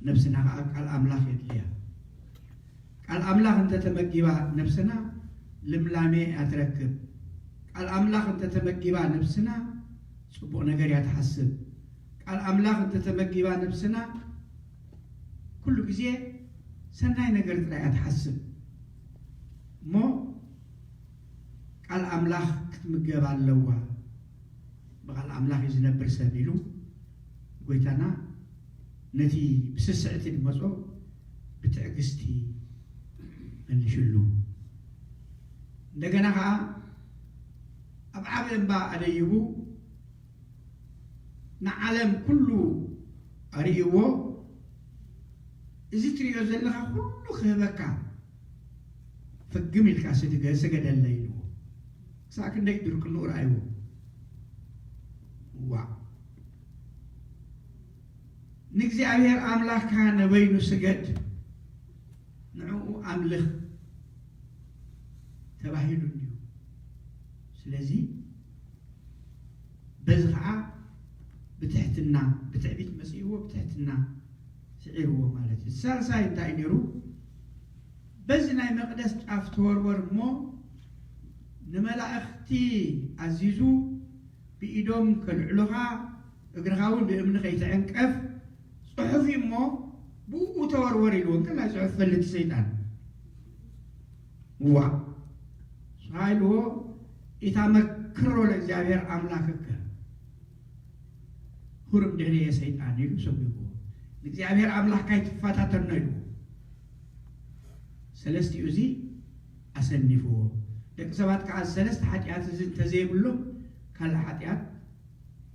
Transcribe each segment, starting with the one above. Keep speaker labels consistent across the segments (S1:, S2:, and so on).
S1: نفسنا قال أملاك يدليا قال أملاك أنت تمجيبا نفسنا لملامي أتركب قال أملاك أنت تمجيبا نفسنا صبو نجار يتحسب قال أملاك أنت تمجيبا نفسنا كل جزء سناي نجار ترى يتحسب مو قال أملاك تمجيبا اللوا بقال أملاك يزنبر سبيلو قويتنا نتي بسسعة المزو بتعقستي اللي شلو دقنا أبعاد با عليهو نعلم كله أريهو إذا تريو زلها كله خيبكا فقمي الكاسة سجد الليل ساكن يقدر كله رأيه واو نجزي أبير أملاك كان بينو سجد نعو أملخ تباهيلو نيو سلازي بزرعة بتحتنا بتعبيت مسيحه بتحتنا سعيره مالتي السالسة ينتاينيرو بزنا مقدس أفتور ورمو نملا أختي عزيزو بإيدوم كالعلوها اقرغاون بإمن خيط عنكف صحفي مو بو توروري لون كلا صحف فلت سيطان هو سايلو يتمكروا لإግዚአብሔር አምላክከ ሁርም ደኔ የሰይጣን ይሉ ሰብኩ ለእግዚአብሔር አምላክ አይተፋታተን ነው ይሉ ሰለስት ዩዚ አሰንፎ ደቅ ሰባት ከ ሰለስት ኃጢአት ዝን ተዘይብሎ ካለ ኃጢአት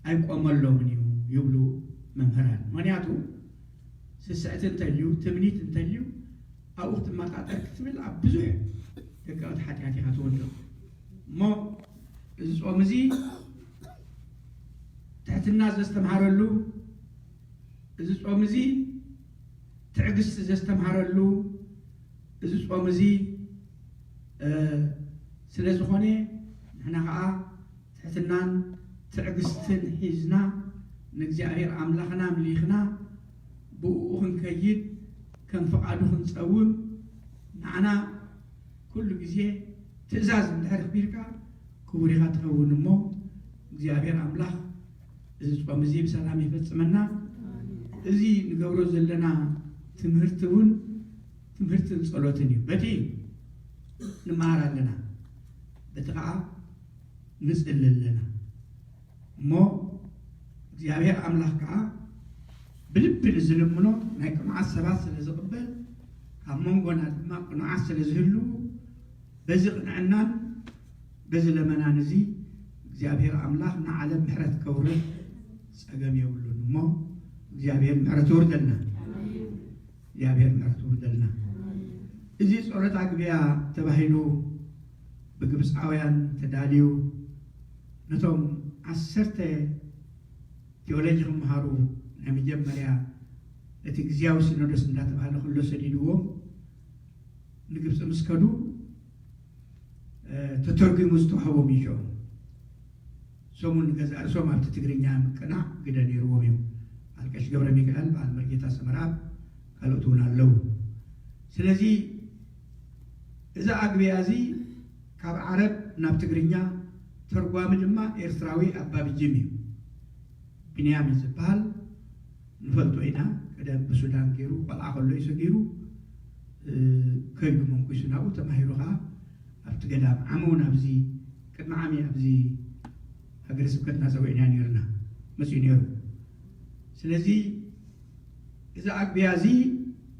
S1: አይቆመሎም ይብሉ መምህራን ምክንያቱ ስስዕትን ተልዩ ትምኒትን ተልዩ አውት ማጣጣር ክትብል ብዙ ደቃት ኃጢአት ያተወልዶ ሞ ጾምዚ ተሕትና ዘስተምሃረሉ እዚ ጾምዚ ትዕግስት ዘስተምሃረሉ እዚ ጾምዚ ስለዝኾነ ንሕና ከዓ ትሕትናን ትዕግስትን ሒዝና ንእግዚአብሔር አምላኽና ምሊኽና ብኡ ክንከይድ ከም ፈቃዱ ክንፀውም ንዓና ኩሉ ግዜ ትእዛዝ እንድሕር ክቢርካ ክቡር ኢኻ ትኸውን እሞ እግዚአብሔር አምላኽ እዚ ጾም እዚ ብሰላም ይፈፅመና እዚ ንገብሮ ዘለና ትምህርቲ እውን ትምህርትን ጸሎትን እዩ በቲ ንመሃር ኣለና በቲ ከዓ ንጽልይ ኣለና እሞ እግዚአብሔር አምላኽ ከዓ بلب الزلمونو نايكم عالسبات سلزقبل كمونغونا ما قناع سلزهلو بزق عنان بزل منانزي እግዚአብሔር አምላክ نعلم محرت كورة سأقام يقولون مو እግዚአብሔር محرت وردلنا እግዚአብሔር محرت وردلنا إذا صورت عقبيا تباهيلو بقبس عويان تداليو نتوم عسرت تيولوجيهم مهارو مجمريا لتجزياو سينودس እንዳተባለ ሁሉ ሰዲድዎ ንግብጽ መስከዱ ተተርጉሙ ዝተውሃቦም ይጆ ሶሙን ገዛ ሶም አብት ትግርኛ መቀና ግደን ይርወም አልቀሽ ገብረ ሚካኤል ባልመርጌታ ሰመራ ካልኦቱን አለው ስለዚህ እዛ አግቢያዚ ካብ ዓረብ ናብ ትግርኛ ተርጓሚ ድማ ኤርትራዊ አባብጂም ቢንያም ይዝባል نفلتوينا كده بسودان كيرو قلعة كله يسكيرو كيدو منكو يسناو تماهيروها أبتقدام عمونا بزي كد معامي أبزي هقر سبكتنا سوينا نيرنا مسيو نيرو سلزي إذا أكبيازي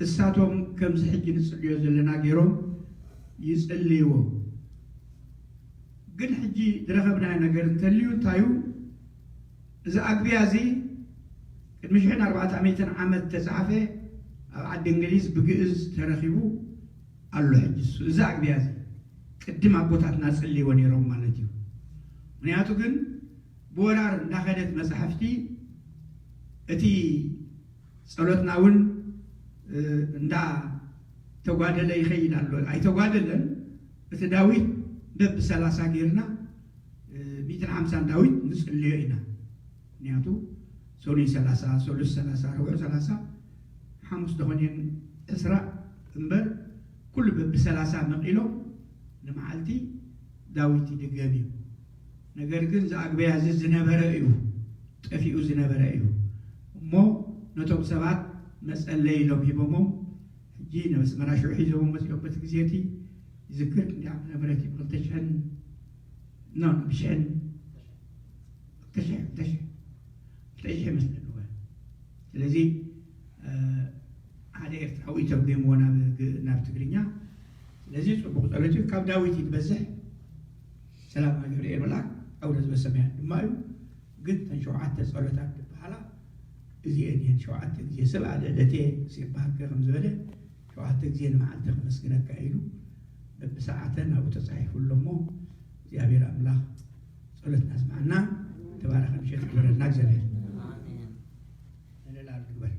S1: الساتوم كم سحجي نسليو زلنا كيرو يسأليو قد حجي درخبنا نقر نتليو تايو إذا أكبيازي مشحن 400 عام تسعفه عاد انجليز بجئز ترخيبو الله حجس زاق بيازي قدم ابوتاتنا صلي ونيرو مالتي منياتو كن بورار داخلت مصحفتي اتي صلوتناون እንዳ ተጓደለ ይኸይዳል አይ ተጓደለን በተዳዊት ደብ 30 ጌርና 150 ዳዊት ንጽልየና ንያቱ ሶኒ 30 ሶሉስ 30 ረቡዕ 30 حمص دهونين إسراء إنبر كل بسلاسة مقيلهم نمعلتي داويتي دقاميو نقر جن زعق بيعزز زنابرا إيو تأفيقو زنابرا إيو مو نتوب سبعات مسألة ليلهم هبومهم جينا بس مراشو حيزهم بس يوم بتكزيتي ذكرت لي عم نبرتي بلتشهن نون بشهن تشهن مثل اللغة الذي هذا يفتحوا يتبقى مونا نابت قرينيا الذي صبغ صلاتي كاب داويتي تبزح سلام على جبريل ملاك أو نزل السماء ما يو قد تنشوعات صلاتات بحالا إذا أني شوعات تجزي سبعة دتي سير بحق خمسة شوعات تجزي مع التخ مسكنة كايلو بساعتنا أو تصحيح كل مو زيابير أملاك صلاتنا سمعنا تبارك الشيخ كبر النجزة أنا لا أكبر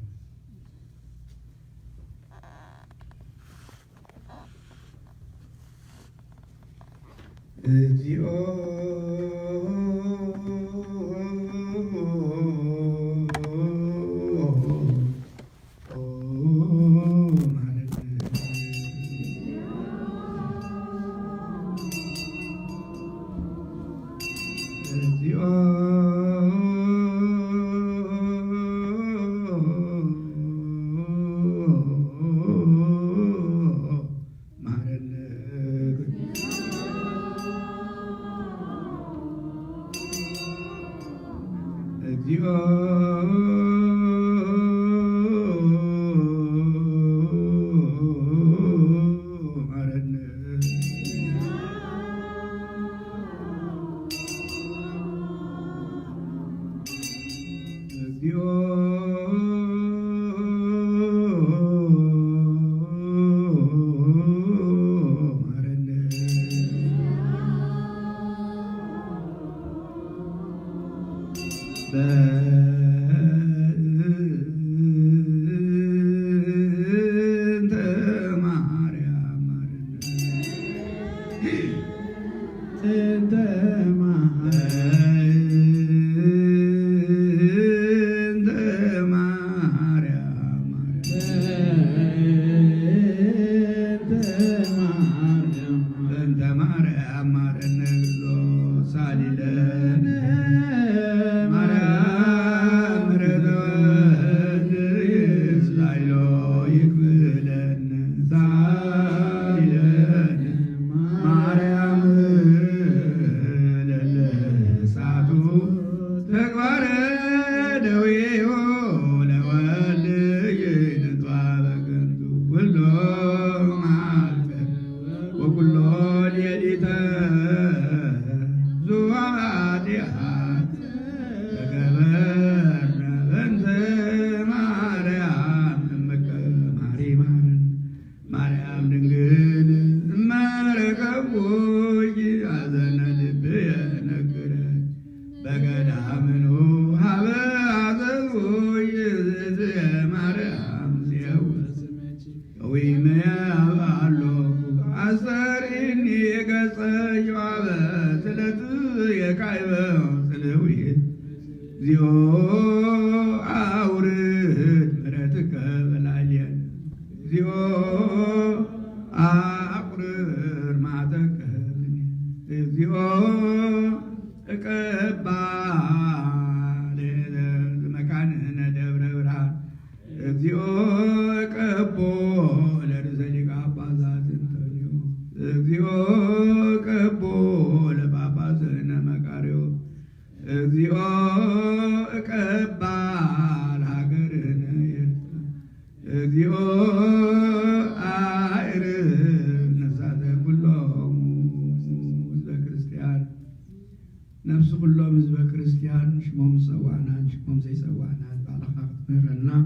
S1: نفس كلهم حزب كريستيان شموم سوانا شموم زي سوانا على خاطر مرنا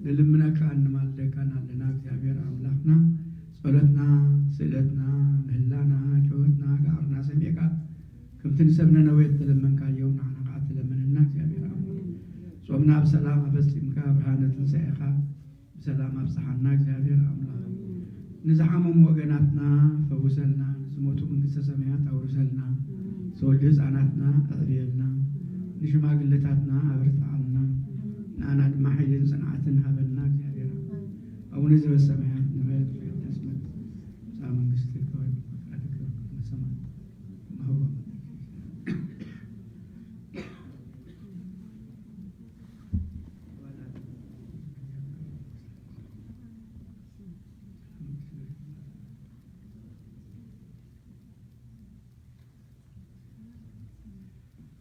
S1: للمنا كان مالك كان لنا እግዚአብሔር አምላክና ጸሎትና ስዕለትና ምህላና ጮህትና ጋርና ሰሜካ ከምትን ሰብነ ነው የተለመን ካየውና አናቃት ለምንና እግዚአብሔር አምላክ ጾምና በሰላም አበስቲምካ ብርሃነትን ሰይኻ በሰላም አብጽሐና እግዚአብሔር አምላክ ንዝሐሙም ወገናትና ፈውሰልና ዝሞቱ መንግስተ ሰማያት አውርሰልና ሰውልድ ሕፃናትና አጥቢልና ንሽማግለታትና አብርታልና ንኣና ድማ ሓይልን ጽንዓትን ሃበና እግዚአብሔር አቡነ ዘበሰማያት ንበል ተስመት ዛ መንግስት ከወይ ፈቃድከ በሰማይ ማህበ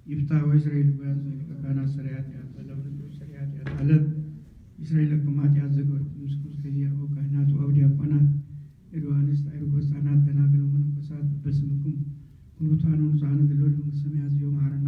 S1: ይፍታ ወእስራኤል ጓዝ ለካና ሰሪያት ያጠለም ሰሪያት ያጠለም እስራኤል ከማት ያዘገው ምስኩስ ከዚያ ወካናቱ አውዲያ ቆናት ኤድዋንስ አይርጎሳናት ተናገሩ መንፈሳት በስምኩም ሁሉታኑን ዛነ ድሎል ሰማያት የማረና